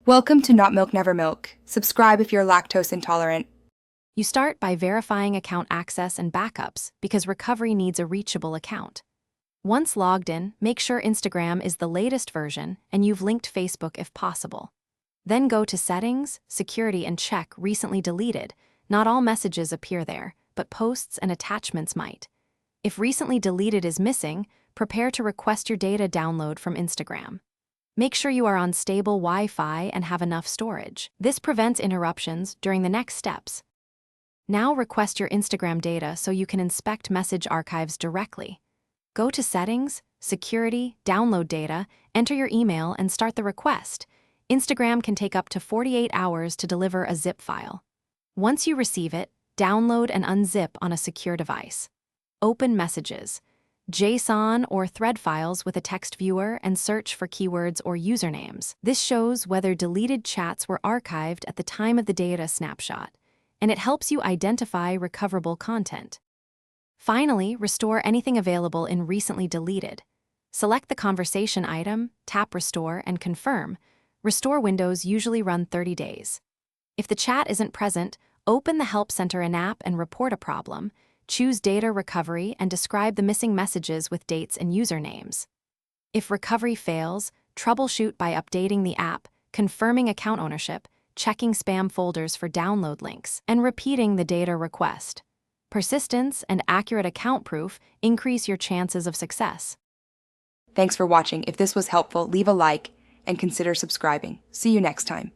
Welcome to Not Milk Never Milk. Subscribe if you're lactose intolerant. You start by verifying account access and backups because recovery needs a reachable account. Once logged in, make sure Instagram is the latest version and you've linked Facebook if possible. Then go to Settings, Security, and check Recently Deleted. Not all messages appear there, but posts and attachments might. If Recently Deleted is missing, prepare to request your data download from Instagram. Make sure you are on stable Wi-Fi and have enough storage. This prevents interruptions during the next steps. Now request your Instagram data so you can inspect message archives directly. Go to Settings, Security, Download Data, enter your email, and start the request. Instagram can take up to 48 hours to deliver a zip file. Once you receive it, download and unzip on a secure device. Open Messages, JSON or thread files with a text viewer, and search for keywords or usernames. This shows whether deleted chats were archived at the time of the data snapshot, and it helps you identify recoverable content. Finally, restore anything available in Recently Deleted. Select the conversation item, tap Restore, and confirm. Restore windows usually run 30 days. If the chat isn't present, open the Help Center in app and report a problem. Choose Data Recovery and describe the missing messages with dates and usernames. If recovery fails, troubleshoot by updating the app, confirming account ownership, checking spam folders for download links, and repeating the data request. Persistence and accurate account proof increase your chances of success. Thanks for watching. If this was helpful, leave a like and consider subscribing. See you next time.